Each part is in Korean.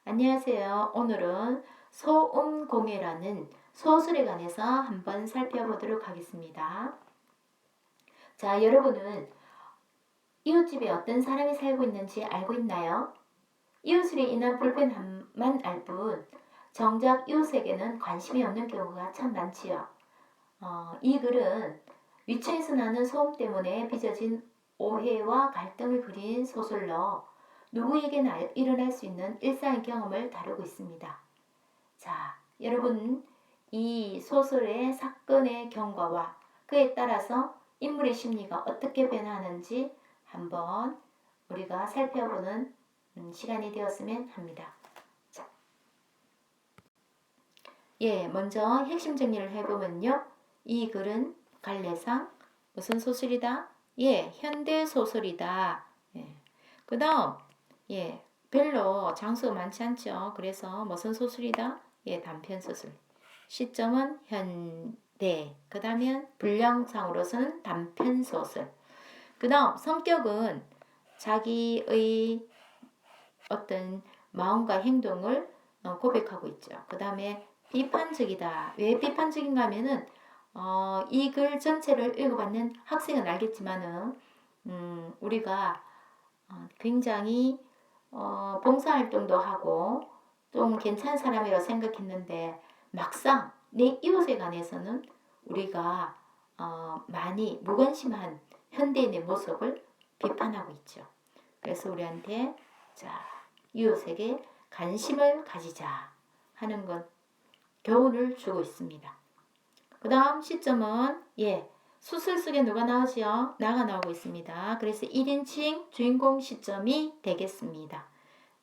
안녕하세요. 오늘은 소음공해라는 소설에 관해서 한번 살펴보도록 하겠습니다. 자, 여러분은 이웃집에 어떤 사람이 살고 있는지 알고 있나요? 이웃으로 인한 불편함만 알 뿐 정작 이웃에게는 관심이 없는 경우가 참 많지요. 이 글은 위층에서 나는 소음 때문에 빚어진 오해와 갈등을 그린 소설로 누구에게나 일어날 수 있는 일상의 경험을 다루고 있습니다. 자, 여러분, 이 소설의 사건의 경과와 그에 따라서 인물의 심리가 어떻게 변하는지 한번 우리가 살펴보는 시간이 되었으면 합니다. 자, 먼저 핵심 정리를 해보면요. 이 글은 갈래상 무슨 소설이다? 현대 소설이다. 그 다음 별로 장수가 많지 않죠. 그래서 무슨 소설이다? 단편 소설. 시점은 현대. 그 다음에 분량상으로서는 단편 소설. 그 다음 성격은 자기의 어떤 마음과 행동을 고백하고 있죠. 그 다음에 비판적이다. 왜 비판적인가 하면은 이 글 전체를 읽어봤는 학생은 알겠지만은 우리가 굉장히 봉사활동도 하고 좀 괜찮은 사람이라고 생각했는데 막상 내 이웃에 관해서는 우리가 많이 무관심한 현대인의 모습을 비판하고 있죠. 그래서 우리한테 이웃에게 관심을 가지자 하는 것 교훈을 주고 있습니다. 그 다음 시점은 수술 속에 누가 나오죠? 나가 나오고 있습니다. 그래서 1인칭 주인공 시점이 되겠습니다.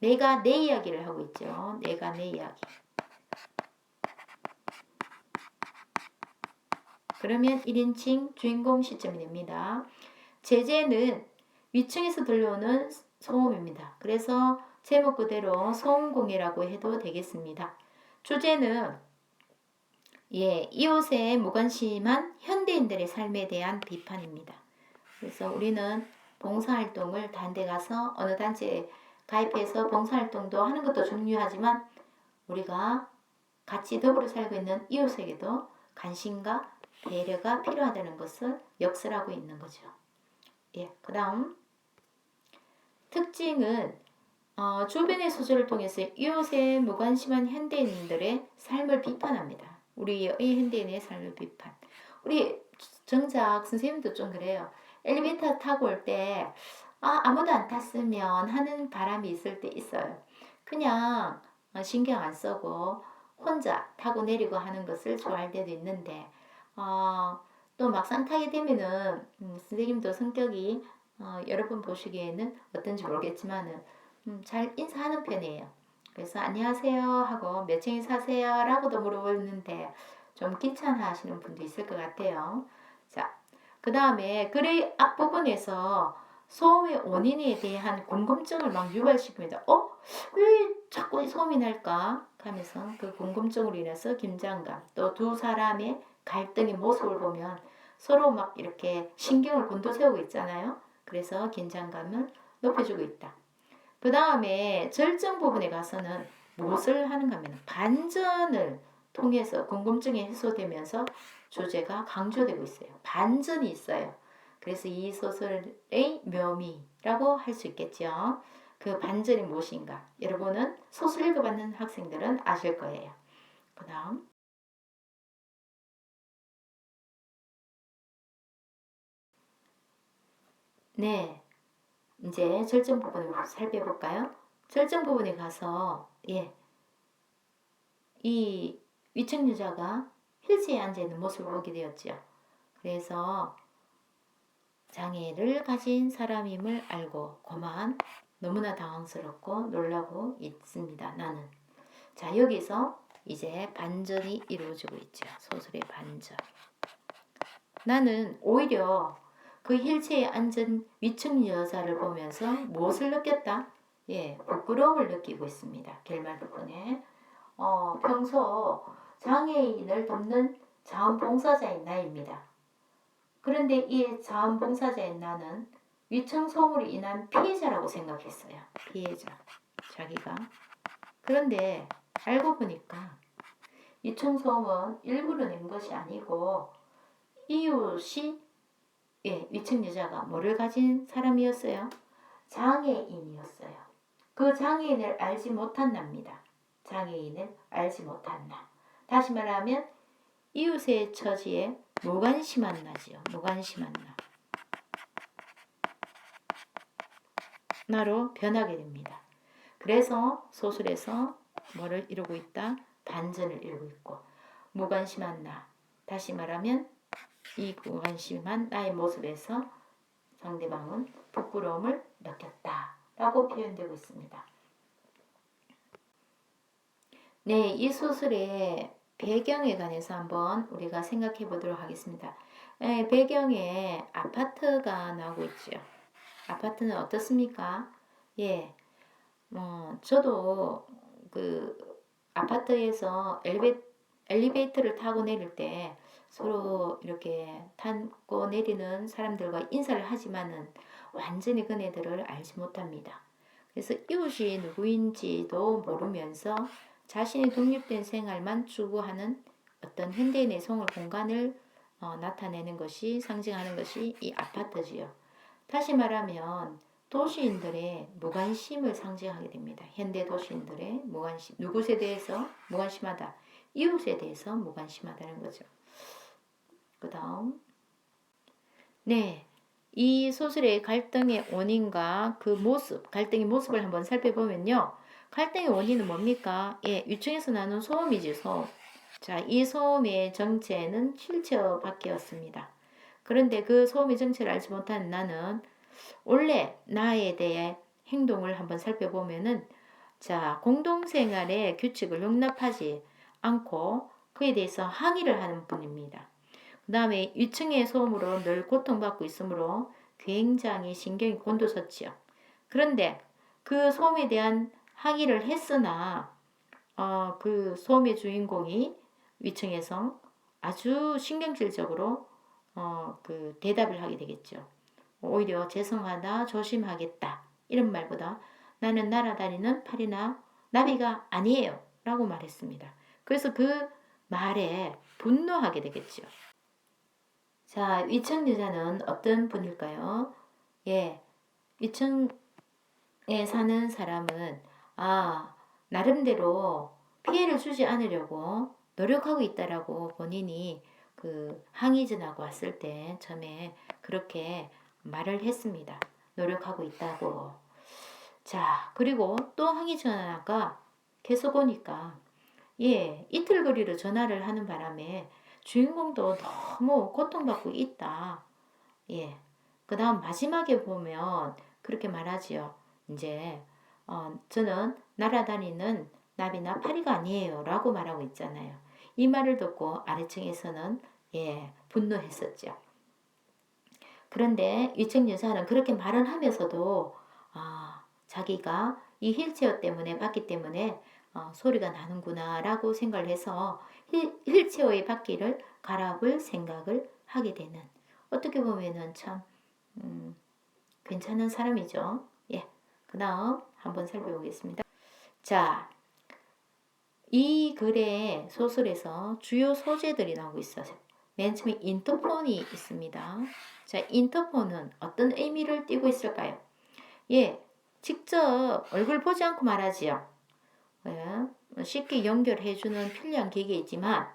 내가 내 이야기를 하고 있죠. 내가 내 이야기. 그러면 1인칭 주인공 시점이 됩니다. 제재는 위층에서 들려오는 소음입니다. 그래서 제목 그대로 소음공해라고 해도 되겠습니다. 주제는 이웃에 무관심한 현대인들의 삶에 대한 비판입니다. 그래서 우리는 봉사활동을 다른 데 가서 어느 단체에 가입해서 봉사활동도 하는 것도 중요하지만 우리가 같이 더불어 살고 있는 이웃에게도 관심과 배려가 필요하다는 것을 역설하고 있는 거죠. 그 다음 특징은 주변의 소설을 통해서 이웃에 무관심한 현대인들의 삶을 비판합니다. 우리의 현대인의 삶을 비판. 우리 정작 선생님도 좀 그래요. 엘리베이터 타고 올 때 아무도 안 탔으면 하는 바람이 있을 때 있어요. 그냥 신경 안 쓰고 혼자 타고 내리고 하는 것을 좋아할 때도 있는데 또 막상 타게 되면은 선생님도 성격이 여러분 보시기에는 어떤지 모르겠지만은 잘 인사하는 편이에요. 그래서 안녕하세요 하고 몇 층에 사세요 라고도 물어보는데 좀 귀찮아 하시는 분도 있을 것 같아요. 자, 그 다음에 글의 앞부분에서 소음의 원인에 대한 궁금증을 막 유발시킵니다. 왜 자꾸 소음이 날까? 하면서 그 궁금증으로 인해서 긴장감, 또 두 사람의 갈등의 모습을 보면 서로 막 이렇게 신경을 곤두세우고 있잖아요. 그래서 긴장감을 높여주고 있다. 그 다음에 절정 부분에 가서는 무엇을 하는가 하면 반전을 통해서 궁금증이 해소되면서 주제가 강조되고 있어요. 반전이 있어요. 그래서 이 소설의 묘미라고 할 수 있겠죠. 그 반전이 무엇인가? 여러분은 소설 읽어봤는 학생들은 아실 거예요. 그 다음 이제 절정 부분을 살펴볼까요? 절정 부분에 가서 이 위층 여자가 휠체어에 앉아있는 모습을 보게 되었죠. 그래서 장애를 가진 사람임을 알고 고만 너무나 당황스럽고 놀라고 있습니다. 나는. 자, 여기서 이제 반전이 이루어지고 있죠. 소설의 반전. 나는 오히려 그 휠체어에 앉은 위층 여자를 보면서 무엇을 느꼈다? 부끄러움을 느끼고 있습니다. 결말 부분에. 평소 장애인을 돕는 자원봉사자인 나입니다. 그런데 이 자원봉사자인 나는 위층 소음으로 인한 피해자라고 생각했어요. 피해자. 자기가 그런데 알고 보니까 위층소음은 일부러 낸 것이 아니고 이웃이 위층 여자가 뭐를 가진 사람이었어요? 장애인이었어요. 그 장애인을 알지 못한 납니다. 장애인을 알지 못한 나. 다시 말하면 이웃의 처지에 무관심한 나지요. 무관심한 나. 나로 변하게 됩니다. 그래서 소설에서 뭐를 이루고 있다? 반전을 이루고 있고 무관심한 나. 다시 말하면 이 무관심한 나의 모습에서 상대방은 부끄러움을 느꼈다 라고 표현되고 있습니다. 네, 이 소설의 배경에 관해서 한번 우리가 생각해 보도록 하겠습니다. 배경에 아파트가 나오고 있죠. 아파트는 어떻습니까? 예, 저도 그 아파트에서 엘리베이터를 타고 내릴 때 서로 이렇게 타고 내리는 사람들과 인사를 하지만은 완전히 그네들을 알지 못합니다. 그래서 이웃이 누구인지도 모르면서 자신의 독립된 생활만 추구하는 어떤 현대인의 공간을 나타내는 것이 상징하는 것이 이 아파트지요. 다시 말하면 도시인들의 무관심을 상징하게 됩니다. 현대 도시인들의 무관심, 누구에 대해서 무관심하다, 이웃에 대해서 무관심하다는 거죠. 그 다음, 네, 이 소설의 갈등의 원인과 그 모습, 갈등의 모습을 한번 살펴보면요. 갈등의 원인은 뭡니까? 예, 위층에서 나는 소음이지, 소음. 자, 이 소음의 정체는 휠체어 밖이었습니다. 그런데 그 소음의 정체를 알지 못한 나는 원래 나에 대해 행동을 한번 살펴보면은 자, 공동생활의 규칙을 용납하지 않고 그에 대해서 항의를 하는 분입니다. 그 다음에 위층의 소음으로 늘 고통받고 있으므로 굉장히 신경이 곤두섰지요. 그런데 그 소음에 대한 항의를 했으나 그 소음의 주인공이 위층에서 아주 신경질적으로 그 대답을 하게 되겠죠. 오히려 죄송하다, 조심하겠다 이런 말보다 나는 날아다니는 파리나 나비가 아니에요 라고 말했습니다. 그래서 그 말에 분노하게 되겠죠. 자, 위층 여자는 어떤 분일까요? 예, 위층에 사는 사람은 나름대로 피해를 주지 않으려고 노력하고 있다라고 본인이 그 항의 전화가 왔을 때 처음에 그렇게 말을 했습니다. 노력하고 있다고. 자, 그리고 또 항의 전화가 계속 오니까 이틀 거리로 전화를 하는 바람에 주인공도 너무 고통받고 있다. 그 다음 마지막에 보면 그렇게 말하지요. 이제 저는 날아다니는 나비나 파리가 아니에요 라고 말하고 있잖아요. 이 말을 듣고 아래층에서는 분노했었죠. 그런데 위층 여자는 그렇게 말을 하면서도 자기가 이 휠체어 때문에 받기 때문에 소리가 나는구나 라고 생각을 해서 휠체어의 바퀴를 갈아볼 생각을 하게 되는, 어떻게 보면은 참 괜찮은 사람이죠. 그 다음 한번 살펴보겠습니다. 자, 이 글의 소설에서 주요 소재들이 나오고 있어요. 맨 처음에 인터폰이 있습니다. 자, 인터폰은 어떤 의미를 띠고 있을까요? 직접 얼굴 보지 않고 말하지요. 쉽게 연결해주는 편리한 기계이지만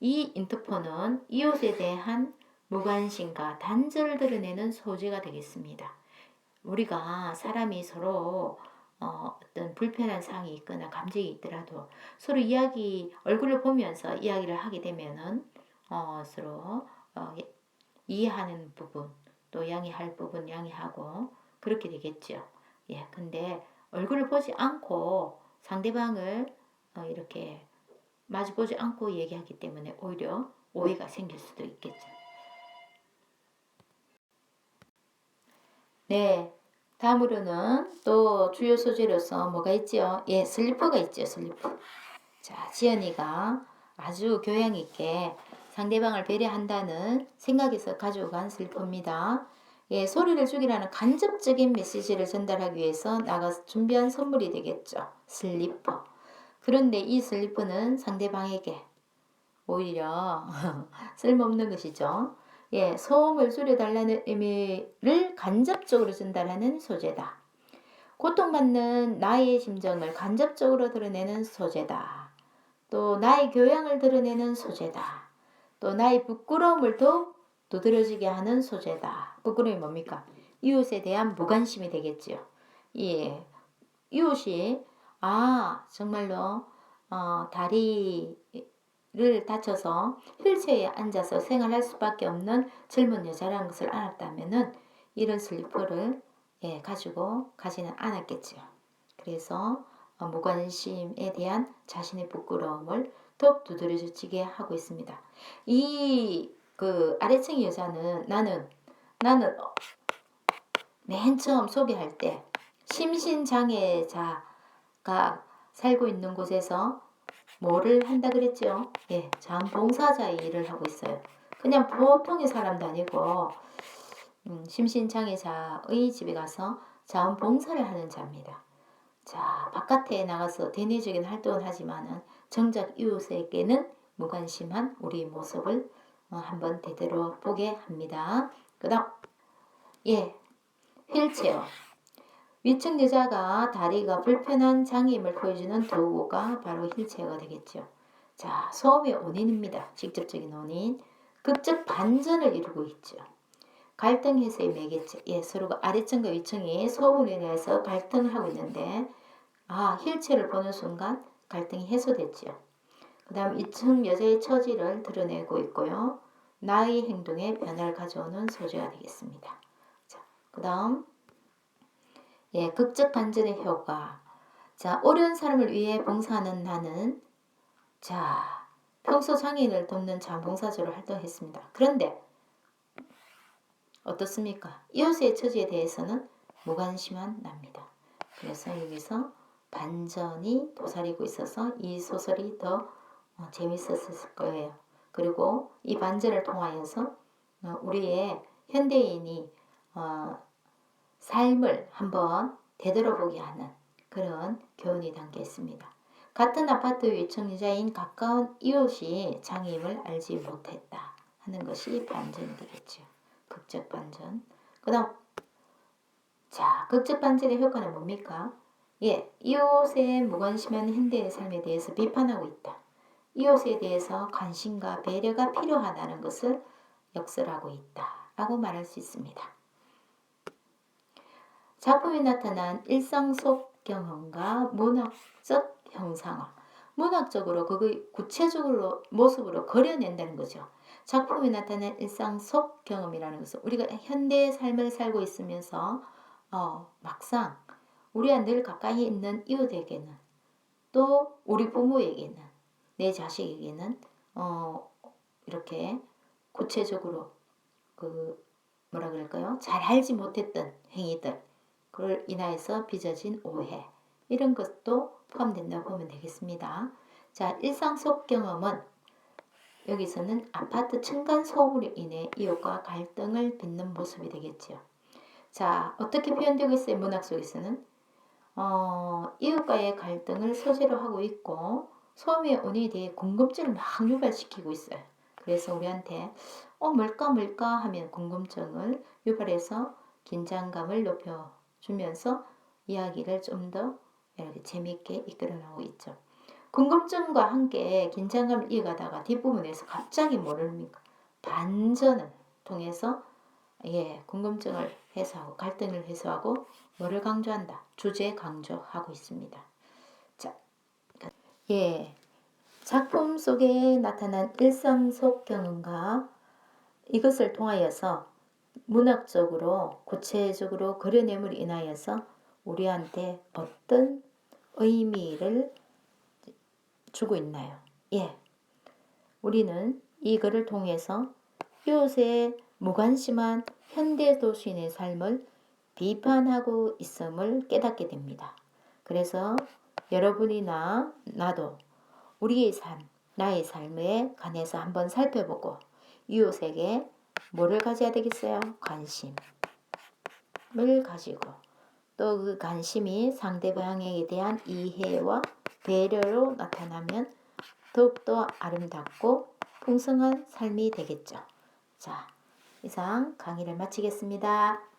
이 인터폰은 이웃에 대한 무관심과 단절을 드러내는 소재가 되겠습니다. 우리가 사람이 서로 어떤 불편한 사항이 있거나 감정이 있더라도 서로 얼굴을 보면서 이야기를 하게 되면은 서로 이해하는 부분, 또 양해할 부분 양해하고 그렇게 되겠죠. 근데 얼굴을 보지 않고 상대방을 이렇게 마주보지 않고 얘기하기 때문에 오히려 오해가 생길 수도 있겠죠. 네, 다음으로는 또 주요 소재로서 뭐가 있죠? 슬리퍼가 있죠, 슬리퍼. 자, 지연이가 아주 교양 있게 상대방을 배려한다는 생각에서 가져간 슬리퍼입니다. 소리를 죽이라는 간접적인 메시지를 전달하기 위해서 나가서 준비한 선물이 되겠죠. 슬리퍼. 그런데 이 슬리퍼는 상대방에게 오히려 쓸모없는 것이죠. 예, 소음을 줄여달라는 의미를 간접적으로 전달하는 소재다. 고통받는 나의 심정을 간접적으로 드러내는 소재다. 또 나의 교양을 드러내는 소재다. 또 나의 부끄러움을 더 두드러지게 하는 소재다. 부끄러움이 뭡니까? 이웃에 대한 무관심이 되겠지요. 예, 이웃이 정말로 다리를 다쳐서 휠체어에 앉아서 생활할 수밖에 없는 젊은 여자라는 것을 알았다면은 이런 슬리퍼를 가지고 가지는 않았겠지요. 그래서 무관심에 대한 자신의 부끄러움을 더 두드러지게 하고 있습니다. 이 아래층 여자는 나는 맨 처음 소개할 때 심신장애자가 살고 있는 곳에서 뭐를 한다 그랬죠? 예, 자원봉사자의 일을 하고 있어요. 그냥 보통의 사람도 아니고 심신장애자의 집에 가서 자원봉사를 하는 자입니다. 자, 바깥에 나가서 대내적인 활동을 하지만은 정작 이웃에게는 무관심한 우리의 모습을 한번 되돌아보게 합니다. 그 다음, 휠체어. 위층 여자가 다리가 불편한 장애임을 보여주는 도구가 바로 휠체어가 되겠죠. 자, 소음의 원인입니다. 직접적인 원인. 극적 반전을 이루고 있죠. 갈등 해소의 매개체. 서로가 아래층과 위층이 소음으로 인해서 갈등을 하고 있는데 휠체어를 보는 순간 갈등이 해소됐죠. 그 다음 2층 여자의 처지를 드러내고 있고요. 나의 행동에 변화를 가져오는 소재가 되겠습니다. 자, 그 다음 극적 반전의 효과. 자, 어려운 사람을 위해 봉사하는 나는 평소 장애인을 돕는 자원봉사자로 활동했습니다. 그런데 어떻습니까? 이웃의 처지에 대해서는 무관심한 납니다. 그래서 여기서 반전이 도사리고 있어서 이 소설이 더 재밌었을 거예요. 그리고 이 반전을 통하여서 우리의 현대인이 삶을 한번 되돌아보게 하는 그런 교훈이 담겨 있습니다. 같은 아파트 위층자인 가까운 이웃이 장애임을 알지 못했다 하는 것이 반전이 되겠죠. 극적 반전. 그 다음 극적 반전의 효과는 뭡니까? 이웃에 무관심한 현대의 삶에 대해서 비판하고 있다. 이웃에 대해서 관심과 배려가 필요하다는 것을 역설하고 있다 라고 말할 수 있습니다. 작품에 나타난 일상 속 경험과 문학적 형상화. 문학적으로 그걸 구체적으로 모습으로 그려낸다는 거죠. 작품에 나타난 일상 속 경험이라는 것은 우리가 현대의 삶을 살고 있으면서 막상 우리와 늘 가까이 있는 이웃에게는 또 우리 부모에게는 내 자식에게는 이렇게 구체적으로 뭐라 그럴까요? 잘 알지 못했던 행위들 그걸 인하여서 빚어진 오해 이런 것도 포함된다고 보면 되겠습니다. 자, 일상 속 경험은 여기서는 아파트 층간 소음으로 인해 이웃과 갈등을 빚는 모습이 되겠죠. 자, 어떻게 표현되고 있어요? 문학 속에서는 이웃과의 갈등을 소재로 하고 있고 소음의 원인에 대해 궁금증을 막 유발시키고 있어요. 그래서 우리한테 뭘까 하면 궁금증을 유발해서 긴장감을 높여주면서 이야기를 좀 더 이렇게 재미있게 이끌어 나오고 있죠. 궁금증과 함께 긴장감을 이어가다가 뒷부분에서 갑자기 뭐랍니까? 반전을 통해서 궁금증을 해소하고 갈등을 해소하고 뭐를 강조한다? 주제 강조하고 있습니다. 자, 작품 속에 나타난 일상 속 경험과 이것을 통하여서 문학적으로 구체적으로 그려냄으로 인하여서 우리한테 어떤 의미를 주고 있나요? 우리는 이거를 통해서 이웃의 무관심한 현대 도시인의 삶을 비판하고 있음을 깨닫게 됩니다. 그래서 여러분이나 나도 우리의 삶, 나의 삶에 관해서 한번 살펴보고 이웃에게 뭐를 가져야 되겠어요? 관심을 가지고 또 그 관심이 상대방에 대한 이해와 배려로 나타나면 더욱더 아름답고 풍성한 삶이 되겠죠. 자, 이상 강의를 마치겠습니다.